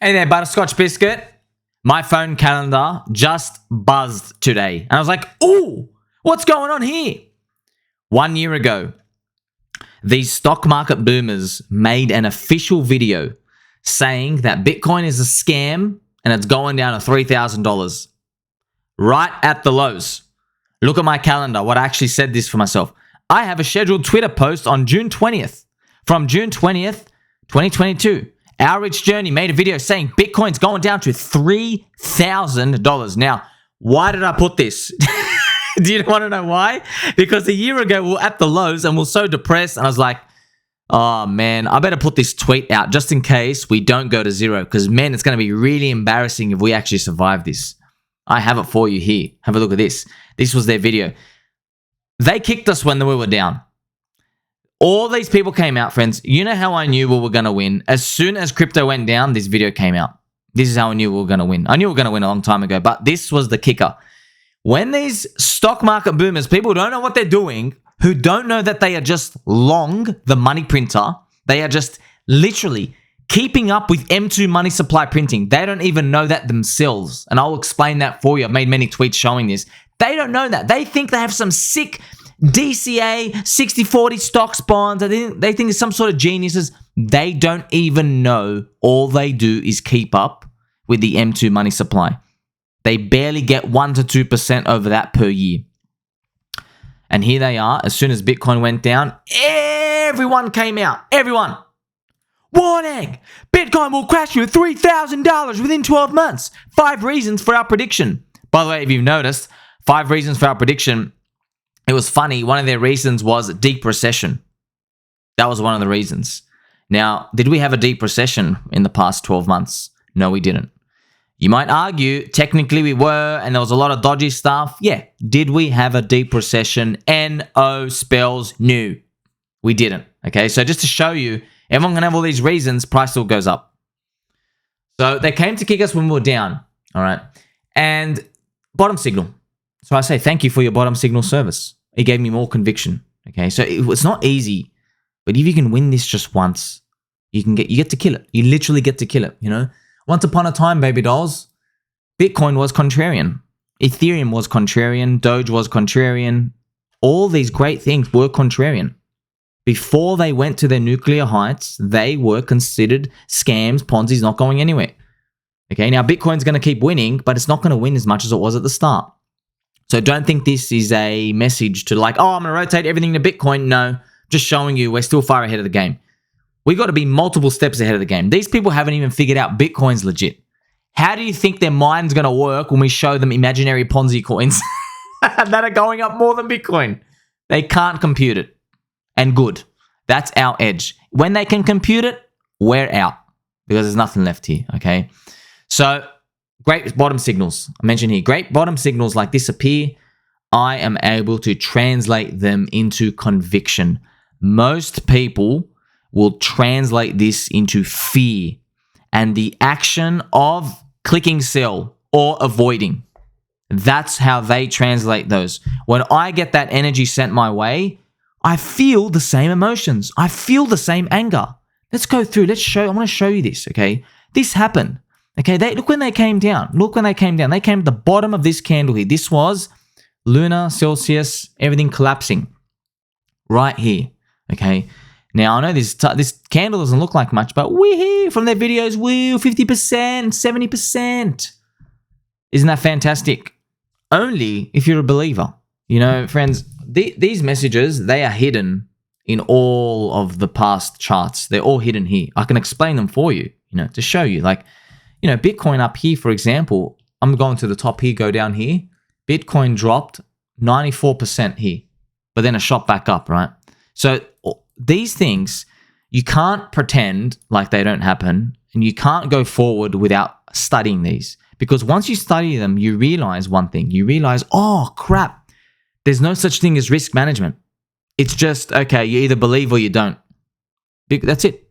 Hey there, Butterscotch Biscuit. My phone calendar just buzzed today. And I was like, ooh, what's going on here? 1 year ago, these stock market boomers made an official video saying that Bitcoin is a scam and it's going down to $3,000. Right at the lows. Look at my calendar, what I actually said this for myself. I have a scheduled Twitter post on June 20th. From June 20th, 2022. Our Rich Journey made a video saying Bitcoin's going down to $3,000. Now, why did I put this? Do you want to know why? Because a year ago, we were at the lows and we were so depressed. And I was like, oh, man, I better put this tweet out just in case we don't go to zero. Because, man, it's going to be really embarrassing if we actually survive this. I have it for you here. Have a look at this. This was their video. They kicked us when we were down. All these people came out, friends. You know how I knew we were going to win? As soon as crypto went down, this video came out. This is how I knew we were going to win. I knew we were going to win a long time ago, but this was the kicker. When these stock market boomers, people who don't know what they're doing, who don't know that they are just long the money printer, they are just literally keeping up with M2 money supply printing. They don't even know that themselves. And I'll explain that for you. I've made many tweets showing this. They don't know that. They think they have some sick DCA, 60-40 stocks, bonds. They think it's some sort of geniuses. They don't even know. All they do is keep up with the M2 money supply. They barely get 1 to 2% over that per year. And here they are. As soon as Bitcoin went down, everyone came out. Everyone. Warning! Bitcoin will crash to $3,000 within 12 months. 5 reasons for our prediction. By the way, if you've noticed, 5 reasons for our prediction. It was funny. One of their reasons was deep recession. That was one of the reasons. Now, did we have a deep recession in the past 12 months? No, we didn't. You might argue, technically we were, and there was a lot of dodgy stuff. Yeah. Did we have a deep recession? N-O spells no. We didn't. Okay, so just to show you, everyone can have all these reasons, price still goes up. So they came to kick us when we were down. All right. And bottom signal. So I say thank you for your bottom signal service. It gave me more conviction. Okay, so it's not easy, but if you can win this just once, you get to kill it. You literally get to kill it. You know, once upon a time, baby dolls, Bitcoin was contrarian, Ethereum was contrarian, Doge was contrarian. All these great things were contrarian. Before they went to their nuclear heights, they were considered scams, Ponzi's, not going anywhere. Okay, now Bitcoin's going to keep winning, but it's not going to win as much as it was at the start. So don't think this is a message to like, oh, I'm going to rotate everything to Bitcoin. No, just showing you we're still far ahead of the game. We got to be multiple steps ahead of the game. These people haven't even figured out Bitcoin's legit. How do you think their mind's going to work when we show them imaginary Ponzi coins that are going up more than Bitcoin? They can't compute it. And good. That's our edge. When they can compute it, we're out because there's nothing left here, okay? So great bottom signals. I mentioned here, great bottom signals like this appear. I am able to translate them into conviction. Most people will translate this into fear and the action of clicking sell or avoiding. That's how they translate those. When I get that energy sent my way, I feel the same emotions. I feel the same anger. Let's go through. I want to show you this, okay? This happened. Okay, look when they came down. Look when they came down. They came at the bottom of this candle here. This was lunar, Celsius, everything collapsing right here. Okay, now I know this candle doesn't look like much, but we hear from their videos, 50%, 70%. Isn't that fantastic? Only if you're a believer. You know, friends, these messages, they are hidden in all of the past charts. They're all hidden here. I can explain them for you, to show you. Like, Bitcoin up here, for example, I'm going to the top here, go down here. Bitcoin dropped 94% here, but then it shot back up, right? So these things, you can't pretend like they don't happen, and you can't go forward without studying these. Because once you study them, you realize one thing. You realize, oh, crap, there's no such thing as risk management. It's just, okay, you either believe or you don't. That's it.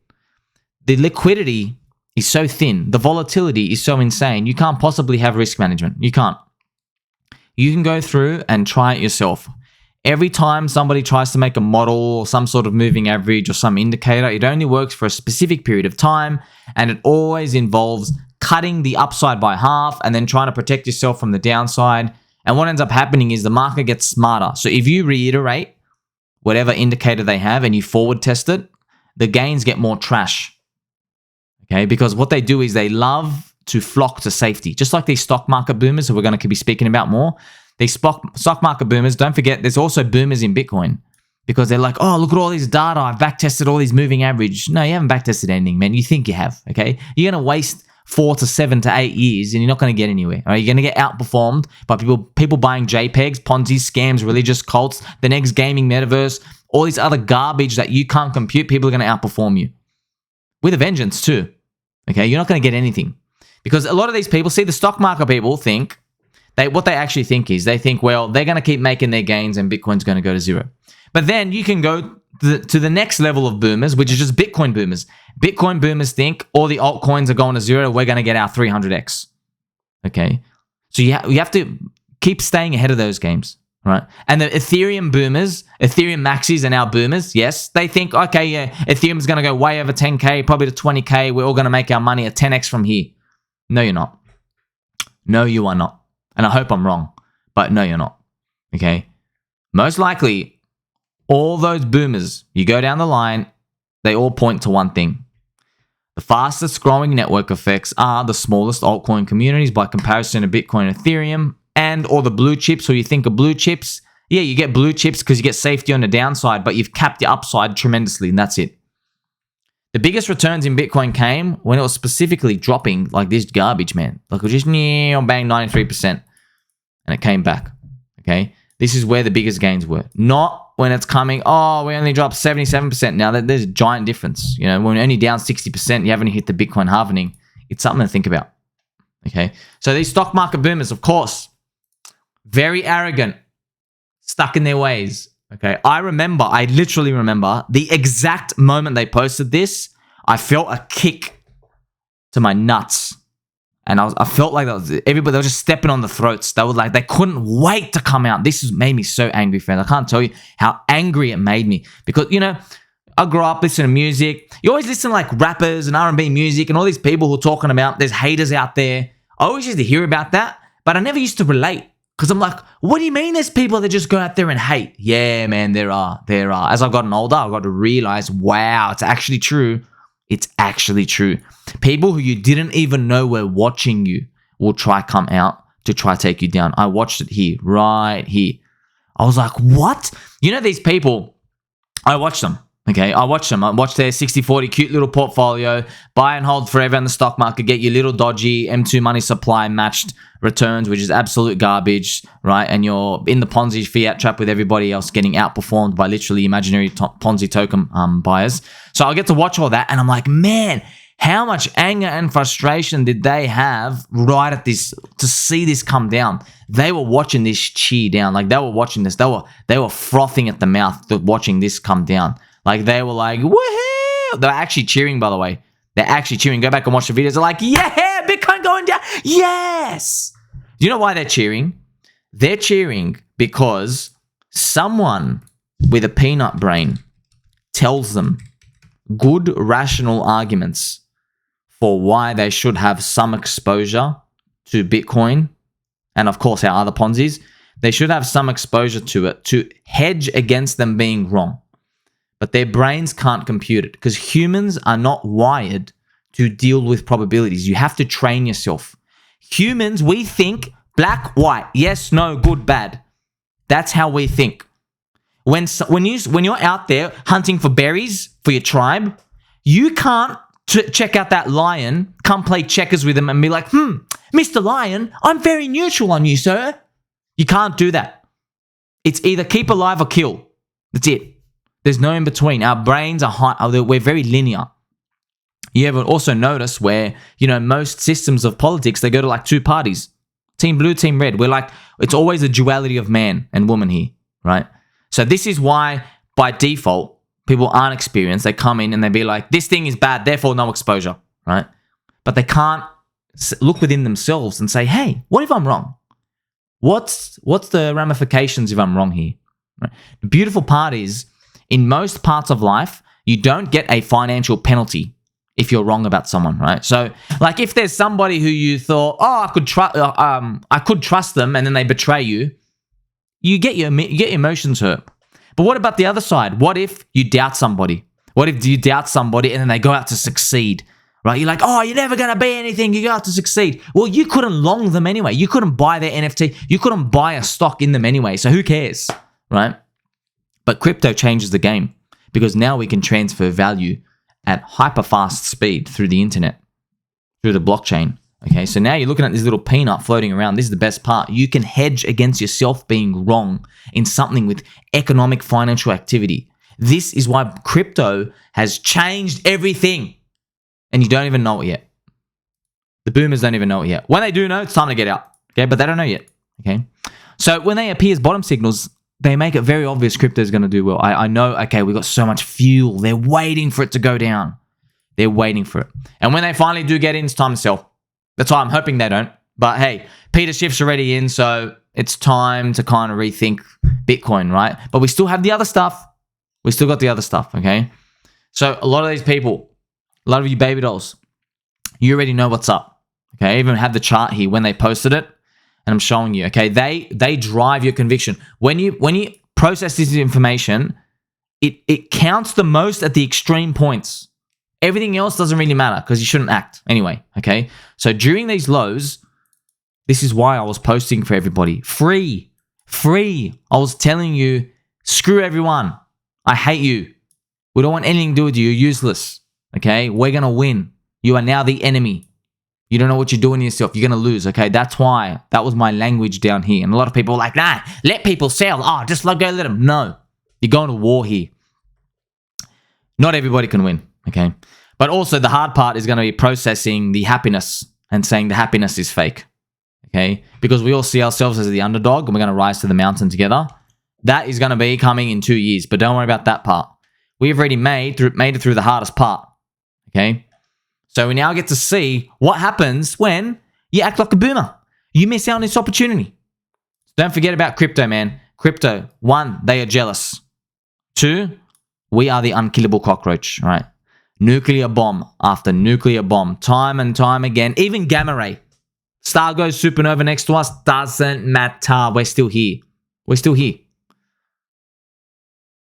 The liquidity is so thin. The volatility is so insane. You can't possibly have risk management. You can't. You can go through and try it yourself. Every time somebody tries to make a model or some sort of moving average or some indicator, it only works for a specific period of time, and it always involves cutting the upside by half and then trying to protect yourself from the downside. And what ends up happening is the market gets smarter. So if you reiterate whatever indicator they have and you forward test it, the gains get more trash. Okay, because what they do is they love to flock to safety, just like these stock market boomers who we're going to be speaking about more. These stock market boomers, don't forget, there's also boomers in Bitcoin because they're like, oh, look at all this data. I've backtested all these moving average. No, you haven't backtested anything, man. You think you have, okay? You're going to waste 4 to 7 to 8 years and you're not going to get anywhere. All right? You're going to get outperformed by people buying JPEGs, Ponzi scams, religious cults, the next gaming metaverse, all these other garbage that you can't compute. People are going to outperform you with a vengeance too. Okay, you're not going to get anything because a lot of these people, see, the stock market people think, what they actually think is they think, well, they're going to keep making their gains and Bitcoin's going to go to zero. But then you can go to the next level of boomers, which is just Bitcoin boomers. Bitcoin boomers think all the altcoins are going to zero. We're going to get our 300x. Okay. So you have to keep staying ahead of those games, right? And the Ethereum boomers, Ethereum maxis are now boomers. Yes. They think, okay, yeah, Ethereum's going to go way over 10K, probably to 20K. We're all going to make our money at 10x from here. No, you're not. No, you are not. And I hope I'm wrong, but no, you're not. Okay. Most likely, all those boomers, you go down the line, they all point to one thing. The fastest growing network effects are the smallest altcoin communities by comparison to Bitcoin and Ethereum, and or the blue chips. So you think of blue chips. Yeah, you get blue chips because you get safety on the downside, but you've capped the upside tremendously, and that's it. The biggest returns in Bitcoin came when it was specifically dropping like this garbage, man. Like it was just bang 93%. And it came back. Okay. This is where the biggest gains were. Not when it's coming, oh, we only dropped 77%. Now there's a giant difference. You know, when we're only down 60%, you haven't hit the Bitcoin halvening. It's something to think about. Okay. So these stock market boomers, of course, very arrogant, stuck in their ways. Okay. I literally remember the exact moment they posted this, I felt a kick to my nuts. And I felt like everybody, they were just stepping on the throats. They were like, they couldn't wait to come out. This made me so angry, friend. I can't tell you how angry it made me. Because, you know, I grew up listening to music. You always listen to like rappers and R&B music and all these people who are talking about there's haters out there. I always used to hear about that, but I never used to relate. Because I'm like, what do you mean there's people that just go out there and hate? Yeah, man, there are. As I've gotten older, I've got to realize, wow, it's actually true. It's actually true. People who you didn't even know were watching you will try come out to try take you down. I watched it here, right here. I was like, what? You know these people, I watched them. Okay, I watched them. I watched their 60-40 cute little portfolio, buy and hold forever in the stock market, get your little dodgy M2 money supply matched returns, which is absolute garbage, right? And you're in the Ponzi fiat trap with everybody else getting outperformed by literally imaginary Ponzi token buyers. So I get to watch all that and I'm like, man, how much anger and frustration did they have right at this to see this come down? They were watching this cheer down. Like they were watching this. They were frothing at the mouth watching this come down. Like they were like, woohoo! They're actually cheering, by the way. They're actually cheering. Go back and watch the videos. They're like, yeah, Bitcoin going down. Yes! Do you know why they're cheering? They're cheering because someone with a peanut brain tells them good rational arguments for why they should have some exposure to Bitcoin and, of course, our other Ponzis. They should have some exposure to it to hedge against them being wrong. But their brains can't compute it because humans are not wired to deal with probabilities. You have to train yourself. Humans, we think black, white, yes, no, good, bad. That's how we think. When you're out there hunting for berries for your tribe, you can't check out that lion, come play checkers with him and be like, Mr. Lion, I'm very neutral on you, sir. You can't do that. It's either keep alive or kill. That's it. There's no in between. Our brains we're very linear. You ever also notice where, you know, most systems of politics, they go to like two parties. Team blue, team red. We're like, it's always a duality of man and woman here, right? So this is why, by default, people aren't experienced. They come in and they be like, this thing is bad, therefore no exposure, right? But they can't look within themselves and say, hey, what if I'm wrong? What's the ramifications if I'm wrong here? Right? The beautiful part is, in most parts of life, you don't get a financial penalty if you're wrong about someone, right? So, like, if there's somebody who you thought, oh, I could trust them, and then they betray you, you get your emotions hurt. But what about the other side? What if you doubt somebody? What if you doubt somebody and then they go out to succeed, right? You're like, oh, you're never going to be anything. You go out to succeed. Well, you couldn't long them anyway. You couldn't buy their NFT. You couldn't buy a stock in them anyway. So who cares, right? But crypto changes the game because now we can transfer value at hyper fast speed through the internet, through the blockchain. Okay, so now you're looking at this little peanut floating around. This is the best part. You can hedge against yourself being wrong in something with economic financial activity. This is why crypto has changed everything. And you don't even know it yet. The boomers don't even know it yet. When they do know, it's time to get out. Okay, but they don't know yet. Okay, so when they appear as bottom signals, they make it very obvious crypto is going to do well. I know, okay, we've got so much fuel. They're waiting for it to go down. They're waiting for it. And when they finally do get in, it's time to sell. That's why I'm hoping they don't. But hey, Peter Schiff's already in, so it's time to kind of rethink Bitcoin, right? But we still have the other stuff. We still got the other stuff, okay? So a lot of these people, a lot of you baby dolls, you already know what's up, okay? I even have the chart here when they posted it, and I'm showing you, okay? They drive your conviction. When you process this information, it counts the most at the extreme points. Everything else doesn't really matter because you shouldn't act anyway, okay? So during these lows, this is why I was posting for everybody. Free. I was telling you, screw everyone. I hate you. We don't want anything to do with you. You're useless, okay? We're going to win. You are now the enemy. You don't know what you're doing to yourself. You're going to lose, okay? That's why. That was my language down here. And a lot of people are like, nah, let people sell. Oh, just go let them. No. You're going to war here. Not everybody can win, okay? But also the hard part is going to be processing the happiness and saying the happiness is fake, okay? Because we all see ourselves as the underdog and we're going to rise to the mountain together. That is going to be coming in 2 years, but don't worry about that part. We've already made it through the hardest part, okay? So we now get to see what happens when you act like a boomer. You miss out on this opportunity. Don't forget about crypto, man. Crypto, 1, they are jealous. 2, we are the unkillable cockroach, right? Nuclear bomb after nuclear bomb, time and time again. Even gamma ray. Star goes supernova next to us, doesn't matter. We're still here. We're still here.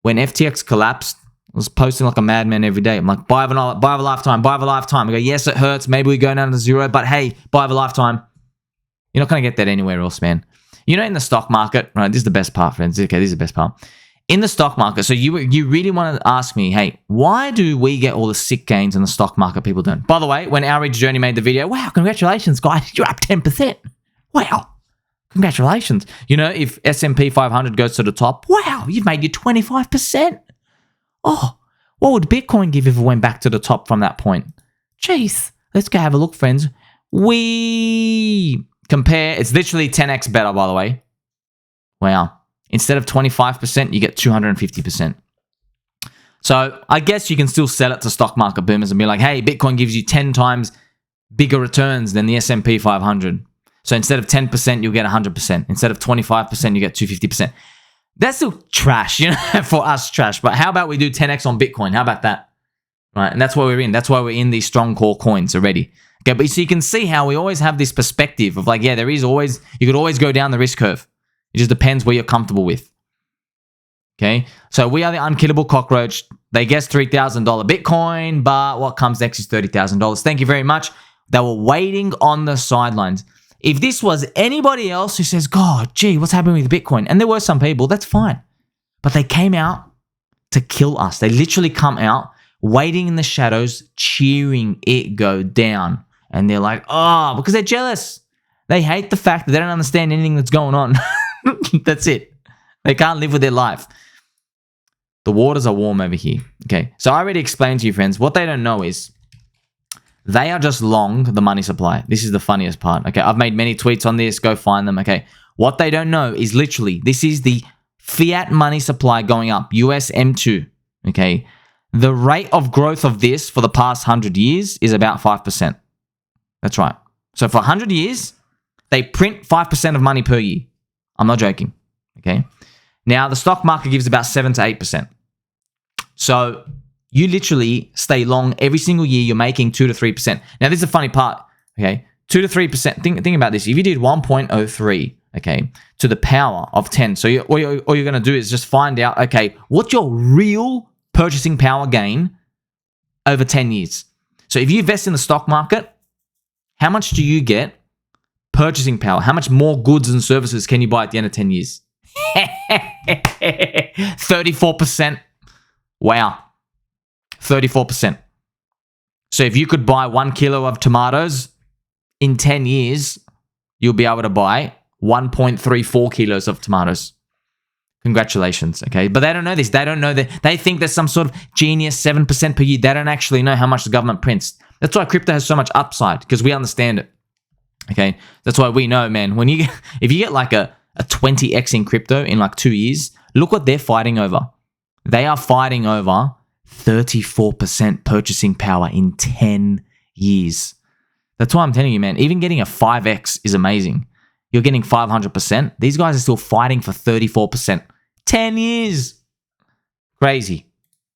When FTX collapsed, I was posting like a madman every day. I'm like, buy of a lifetime, buy of a lifetime. I go, yes, it hurts. Maybe we go down to 0, but hey, buy of a lifetime. You're not going to get that anywhere else, man. You know, in the stock market, right? This is the best part, friends. Okay, this is the best part. In the stock market, so you really want to ask me, hey, why do we get all the sick gains in the stock market? People don't. By the way, when Outreach Journey made the video, wow, congratulations, guys. You're up 10%. Wow. Congratulations. You know, if S&P 500 goes to the top, wow, you've made your 25%. Oh, what would Bitcoin give if it went back to the top from that point? Jeez, let's go have a look, friends. We compare, it's literally 10x better, by the way. Wow. Instead of 25%, you get 250%. So I guess you can still sell it to stock market boomers and be like, hey, Bitcoin gives you 10 times bigger returns than the S&P 500. So instead of 10%, you'll get 100%. Instead of 25%, you get 250%. That's still trash, you know, for us trash. But how about we do 10x on Bitcoin? How about that? Right, and that's why we're in. That's why we're in these strong core coins already. Okay, but so you can see how we always have this perspective of like, yeah, there is always, you could always go down the risk curve. It just depends where you're comfortable with. Okay, so we are the unkillable cockroach. They guess $3,000 Bitcoin, but what comes next is $30,000. Thank you very much. They were waiting on the sidelines. If this was anybody else who says, God, gee, what's happening with Bitcoin? And there were some people, that's fine. But they came out to kill us. They literally come out waiting in the shadows, cheering it go down. And they're like, oh, because they're jealous. They hate the fact that they don't understand anything that's going on. That's it. They can't live with their life. The waters are warm over here. Okay, so I already explained to you, friends. What they don't know is they are just long the money supply. This is the funniest part. Okay, I've made many tweets on this. Go find them. Okay, what they don't know is literally this is the fiat money supply going up. US M2. Okay, the rate of growth of this for the past 100 years is about 5%. That's right. So for 100 years, they print 5% of money per year. I'm not joking. Okay. Now, the stock market gives about 7 to 8%. So you literally stay long every single year. You're making 2 to 3%. Now, this is the funny part. Okay, 2 to 3%. Think about this. If you did 1.03, okay, to the power of 10. So all you're going to do is just find out, okay, what's your real purchasing power gain over 10 years? So if you invest in the stock market, how much do you get purchasing power? How much more goods and services can you buy at the end of 10 years? 34%. Wow. 34%. So if you could buy 1 kilo of tomatoes in 10 years, you'll be able to buy 1.34 kilos of tomatoes. Congratulations, okay? But they don't know this. They don't know that. They think there's some sort of genius 7% per year. They don't actually know how much the government prints. That's why crypto has so much upside, because we understand it, okay? That's why we know, man, if you get like a 20x in crypto in like 2 years, look what they're fighting over. They are fighting over 34% purchasing power in 10 years. That's why I'm telling you, man, even getting a 5x is amazing. You're getting 500%. These guys are still fighting for 34%. 10 years. Crazy.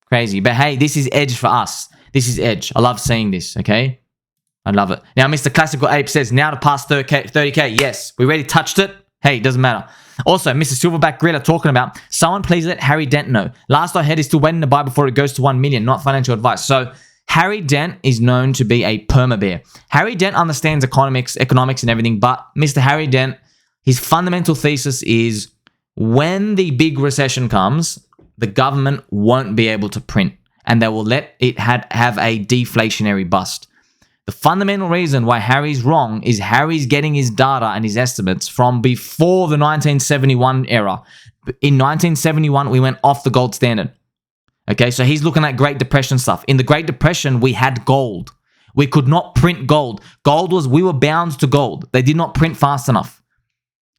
Crazy. But hey, this is edge for us. This is edge. I love seeing this, okay? I love it. Now, Mr. Classical Ape says, now to pass 30K. Yes, we already touched it. Hey, doesn't matter. Also, Mr. Silverback Griller talking about, someone please let Harry Dent know. Last I heard, he's still waiting to buy before it goes to 1 million, not financial advice. So, Harry Dent is known to be a perma-bear. Harry Dent understands economics and everything, but Mr. Harry Dent, his fundamental thesis is when the big recession comes, the government won't be able to print and they will let it have a deflationary bust. The fundamental reason why Harry's wrong is Harry's getting his data and his estimates from before the 1971 era. In 1971, we went off the gold standard. Okay, so he's looking at Great Depression stuff. In the Great Depression, we had gold. We could not print gold. We were bound to gold. They did not print fast enough.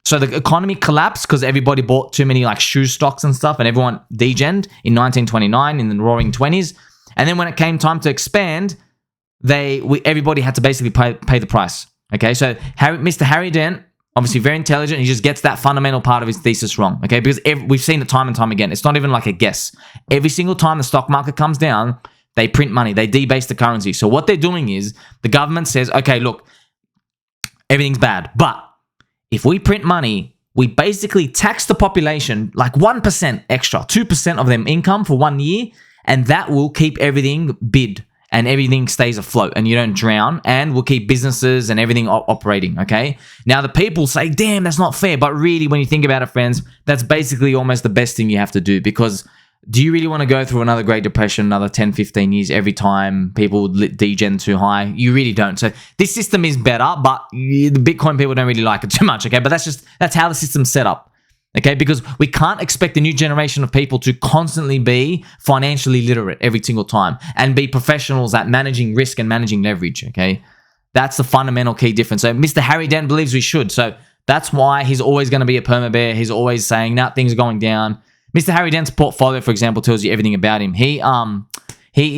So the economy collapsed because everybody bought too many like shoe stocks and stuff, and everyone degened in 1929 in the roaring 20s. And then when it came time to expand, everybody had to basically pay the price. Okay, so Mr. Harry Dent, obviously very intelligent, he just gets that fundamental part of his thesis wrong. Okay, because we've seen it time and time again. It's not even like a guess. Every single time the stock market comes down, they print money. They debase the currency. So what they're doing is the government says, okay, look, everything's bad, but if we print money, we basically tax the population like 1% extra, 2% of their income for 1 year, and that will keep everything bid and everything stays afloat and you don't drown, and we'll keep businesses and everything operating, okay? Now, the people say, damn, that's not fair. But really, when you think about it, friends, that's basically almost the best thing you have to do, because do you really want to go through another Great Depression, another 10, 15 years every time people degen too high? You really don't. So this system is better, but the Bitcoin people don't really like it too much, okay? But that's how the system's set up, okay? Because we can't expect the new generation of people to constantly be financially literate every single time and be professionals at managing risk and managing leverage, okay? That's the fundamental key difference. So Mr. Harry Dent believes we should. So that's why he's always going to be a perma-bear. He's always saying, nah, things are going down. Mr. Harry Dent's portfolio, for example, tells you everything about him. He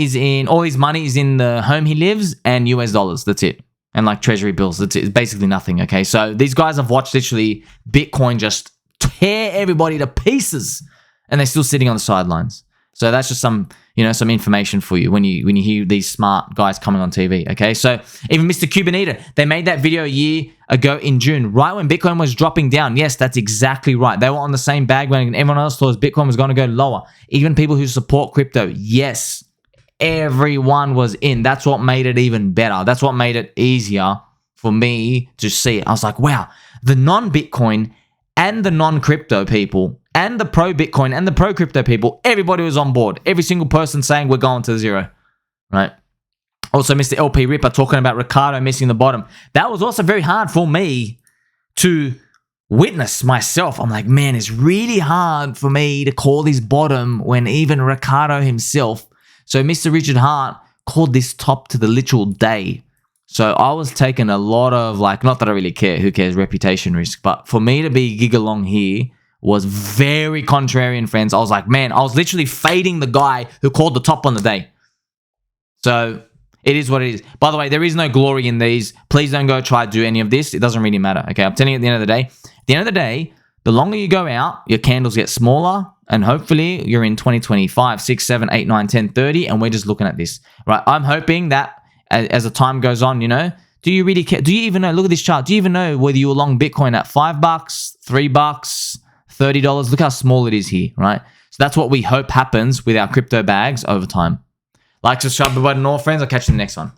is in, all his money is in the home he lives and US dollars. That's it. And like treasury bills. That's it. It's basically nothing, okay? So these guys have watched literally Bitcoin just tear everybody to pieces, and they're still sitting on the sidelines. So that's just some information for you when you hear these smart guys coming on TV, okay? So even Mr. Cuban Eater, they made that video a year ago in June, right when Bitcoin was dropping down. Yes, that's exactly right. They were on the same bandwagon everyone else thought Bitcoin was going to go lower. Even people who support crypto, yes, everyone was in. That's what made it even better. That's what made it easier for me to see it. I was like, wow, the non-Bitcoin and the non-crypto people and the pro-Bitcoin and the pro-crypto people, everybody was on board. Every single person saying we're going to zero, right? Also, Mr. LP Ripper talking about Ricardo missing the bottom. That was also very hard for me to witness myself. I'm like, man, it's really hard for me to call this bottom when even Ricardo himself. So Mr. Richard Hart called this top to the literal day. So I was taking a lot of, like, not that I really care, who cares, reputation risk. But for me to be gig along here was very contrarian, friends. I was like, man, I was literally fading the guy who called the top on the day. So it is what it is. By the way, there is no glory in these. Please don't go try to do any of this. It doesn't really matter, okay? I'm telling you, at the end of the day, the longer you go out, your candles get smaller, and hopefully you're in 2025, 6, 7, 8, 9, 10, 30, and we're just looking at this, right? I'm hoping that as the time goes on, you know, do you really care? Do you even know? Look at this chart. Do you even know whether you were long Bitcoin at $5, $3, $30? Look how small it is here, right? So that's what we hope happens with our crypto bags over time. Like, subscribe, button, all friends. I'll catch you in the next one.